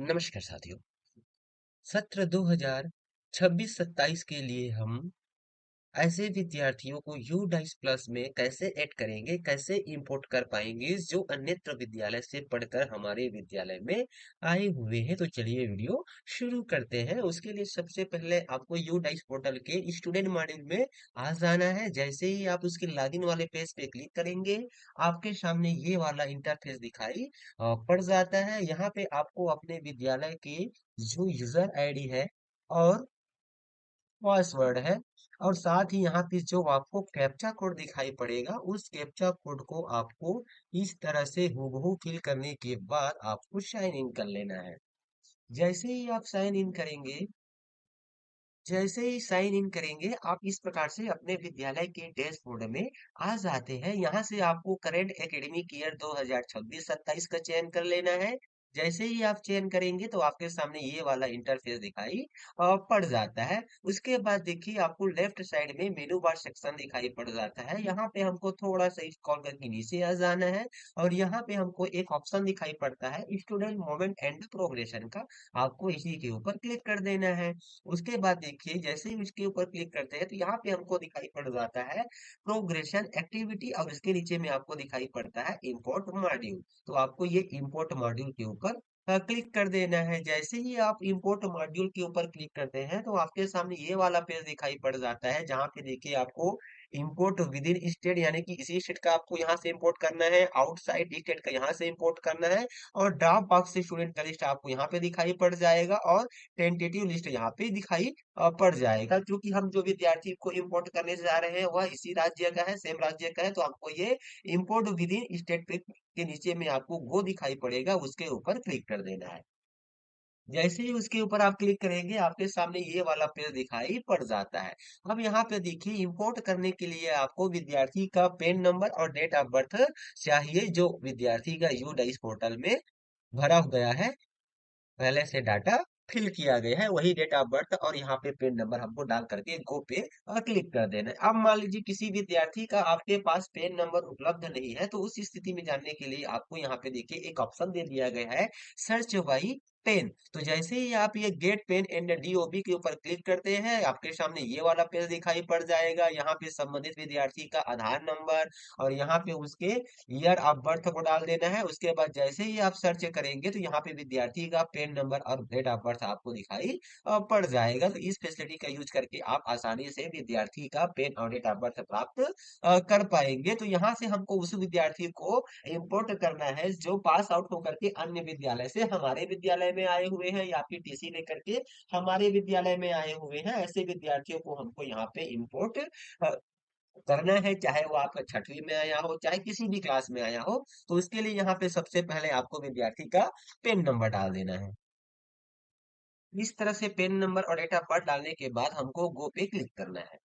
नमस्कार साथियों। सत्र 2026-27 के लिए हम ऐसे विद्यार्थियों को यू डाइस प्लस में कैसे ऐड करेंगे, कैसे इंपोर्ट कर पाएंगे जो अन्यत्र विद्यालय से पढ़कर हमारे विद्यालय में आए हुए हैं। तो चलिए वीडियो शुरू करते हैं। उसके लिए सबसे पहले आपको यू डाइस पोर्टल के स्टूडेंट मॉड्यूल में आ जाना है। जैसे ही आप उसके लॉगिन वाले पेज पे क्लिक करेंगे, आपके सामने ये वाला इंटरफेस दिखाई पड़ जाता है। यहाँ पे आपको अपने विद्यालय की जो यूजर आईडी है और पासवर्ड है, और साथ ही यहाँ पे जो आपको कैप्चा कोड दिखाई पड़ेगा, उस कैप्चा कोड को आपको इस तरह से हूबहू फिल करने के बाद आपको साइन इन कर लेना है। जैसे ही आप साइन इन करेंगे, आप इस प्रकार से अपने विद्यालय के डैशबोर्ड में आ जाते हैं। यहाँ से आपको करंट एकेडमिक ईयर 2026-27 का चयन कर लेना है। जैसे ही आप चयन करेंगे तो आपके सामने ये वाला इंटरफेस दिखाई पड़ जाता है। उसके बाद देखिए आपको लेफ्ट साइड में मेनू बार सेक्शन दिखाई पड़ जाता है। यहाँ पे हमको थोड़ा सा स्क्रॉल करके नीचे आ जाना है, और यहाँ पे हमको एक ऑप्शन दिखाई पड़ता है स्टूडेंट मोमेंट एंड प्रोग्रेशन का। आपको इसी के ऊपर क्लिक कर देना है। उसके बाद देखिए जैसे ही इसके ऊपर क्लिक करते हैं तो यहाँ पे हमको दिखाई पड़ जाता है प्रोग्रेशन एक्टिविटी, और इसके नीचे में आपको दिखाई पड़ता है इंपोर्ट मॉड्यूल। तो आपको ये इंपोर्ट मॉड्यूल के ऊपर क्लिक कर देना है। जैसे ही आप इंपोर्ट मॉड्यूल के ऊपर क्लिक करते हैं तो आपके सामने ये वाला पेज दिखाई पड़ जाता है, जहाँ पे देखिए आपको इंपोर्ट विद इन स्टेट, यानी कि इसी स्टेट का आपको यहाँ से इंपोर्ट करना है, आउटसाइड स्टेट का यहाँ से इंपोर्ट करना है, और ड्रॉप बॉक्स से स्टूडेंट का लिस्ट आपको यहाँ पे दिखाई पड़ जाएगा, और टेंटेटिव लिस्ट यहाँ पे दिखाई पड़ जाएगा। क्योंकि हम जो विद्यार्थी को इंपोर्ट करने जा रहे हैं वह इसी राज्य का है, सेम राज्य का है, तो आपको ये इंपोर्ट विद इन स्टेट के नीचे में आपको गो दिखाई पड़ेगा, उसके ऊपर क्लिक कर देना है। जैसे ही उसके ऊपर आप क्लिक करेंगे आपके सामने ये वाला पेज दिखाई पड़ जाता है। अब यहाँ पे देखिए इंपोर्ट करने के लिए आपको विद्यार्थी का पेन नंबर और डेट ऑफ बर्थ चाहिए, जो विद्यार्थी का यू डाइस पोर्टल में भरा गया है, पहले से डाटा फिल किया गया है, वही डेट ऑफ बर्थ और यहाँ पे पेन नंबर हमको डाल करके गो पे क्लिक कर देना है। अब मान लीजिए किसी विद्यार्थी का आपके पास पेन नंबर उपलब्ध नहीं है, तो उस स्थिति में जानने के लिए आपको यहाँ पे देखिए एक ऑप्शन दे दिया गया है, सर्च बाई पेन। तो जैसे ही आप ये गेट पेन एंड डीओबी के ऊपर क्लिक करते हैं, आपके सामने ये वाला पेज दिखाई पड़ जाएगा। यहाँ पे संबंधित विद्यार्थी का आधार नंबर और यहाँ पे उसके ईयर ऑफ बर्थ को डाल देना है। उसके बाद जैसे ही आप सर्च करेंगे तो यहाँ पे विद्यार्थी का पेन नंबर और डेट ऑफ बर्थ आपको दिखाई पड़ जाएगा। तो इस फैसिलिटी का यूज करके आप आसानी से विद्यार्थी का पेन और डेट ऑफ बर्थ प्राप्त कर पाएंगे। तो यहाँ से हमको उस विद्यार्थी को इम्पोर्ट करना है जो पास आउट होकर के अन्य विद्यालय से हमारे विद्यालय में आए हुए हैं, या फिर टीसी लेकर के हमारे विद्यालय में आए हुए हैं। ऐसे विद्यार्थियों को हमको यहाँ पे इम्पोर्ट करना है, चाहे वो आपका छठवीं में आया हो, चाहे किसी भी क्लास में आया हो। तो इसके लिए यहाँ पे सबसे पहले आपको विद्यार्थी का पेन नंबर डाल देना है। इस तरह से पेन नंबर और डेट ऑफ बर्थ डालने के बाद हमको गो पे क्लिक करना है।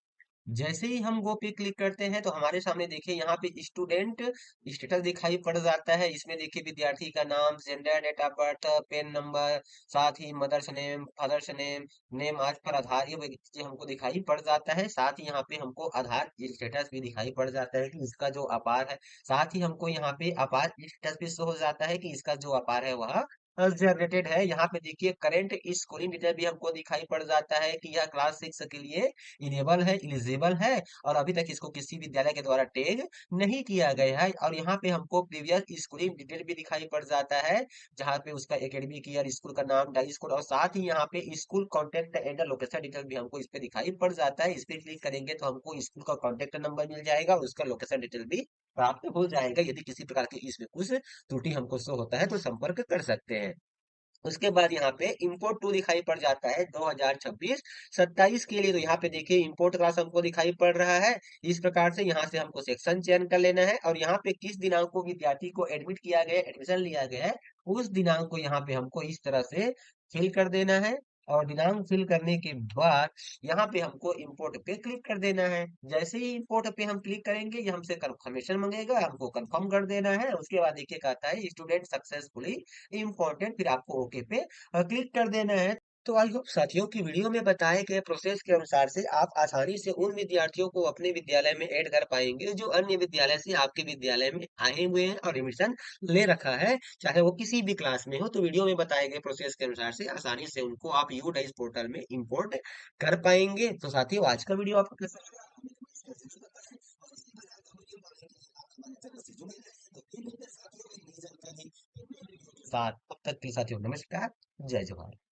जैसे ही हम गो पे क्लिक करते हैं तो हमारे सामने देखिए यहाँ पे स्टूडेंट स्टेटस दिखाई पड़ जाता है। इसमें देखिए विद्यार्थी का नाम, gender, date of birth, PAN number, साथ ही mother's name, father's name, name आज पर आधार, ये चीजें हमको दिखाई पड़ जाता है। साथ ही यहाँ पे हमको आधार स्टेटस भी दिखाई पड़ जाता है कि इसका जो अपार है। साथ ही हमको यहाँ पे अपार स्टेटस भी शो हो जाता है कि इसका जो अपार है वह जनरेटेड है। यहाँ पे देखिए करंट स्कूलिंग डिटेल भी हमको दिखाई पड़ जाता है कि यह क्लास 6 के लिए इनेबल है, इलिजिबल है, और अभी तक इसको किसी विद्यालय के द्वारा टैग नहीं किया गया है। और यहाँ पे हमको प्रीवियस स्कूलिंग डिटेल भी दिखाई पड़ जाता है, जहाँ पे उसका एकेडमिक ईयर, स्कूल का नाम, डाई स्कूल, और साथ ही यहाँ पे school contact and location detail भी हमको इस पे दिखाई पड़ जाता है। इस पे क्लिक करेंगे तो हमको स्कूल का कॉन्टेक्ट नंबर मिल जाएगा और उसका लोकेशन डिटेल भी प्राप्त हो जाएगा। यदि किसी प्रकार की इसमें कुछ त्रुटि हमको शो होता है तो संपर्क कर सकते हैं। उसके बाद यहाँ पे इंपोर्ट टू दिखाई पड़ जाता है 2026-27 के लिए। तो यहाँ पे देखिए इंपोर्ट क्लास हमको दिखाई पड़ रहा है। इस प्रकार से यहाँ से हमको सेक्शन चयन कर लेना है, और यहाँ पे किस दिनांक को विद्यार्थी को एडमिट किया गया, एडमिशन लिया गया है, उस दिनांक को यहाँ पे हमको इस तरह से फिल कर देना है। और दिनांक फिल करने के बाद यहाँ पे हमको इंपोर्ट पे क्लिक कर देना है। जैसे ही इंपोर्ट पे हम क्लिक करेंगे ये हमसे कंफर्मेशन मांगेगा, हमको कंफर्म कर देना है। उसके बाद देखिए कहता है स्टूडेंट सक्सेसफुली इम्पोर्टेंट, फिर आपको ओके पे क्लिक कर देना है। तो आई होप साथियों की वीडियो में बताए गए प्रोसेस के अनुसार से आप आसानी से उन विद्यार्थियों को अपने विद्यालय में ऐड कर पाएंगे जो अन्य विद्यालय से आपके विद्यालय में आए हुए हैं और एडमिशन ले रखा है, चाहे वो किसी भी क्लास में हो। तो वीडियो में बताए गए प्रोसेस के अनुसार से आसानी से उनको आप यू डाइस पोर्टल में इंपोर्ट कर पाएंगे। तो साथियों आज का वीडियो आपको कैसा लगा? साथ अब तक के साथियों नमस्कार, जय जवाहर।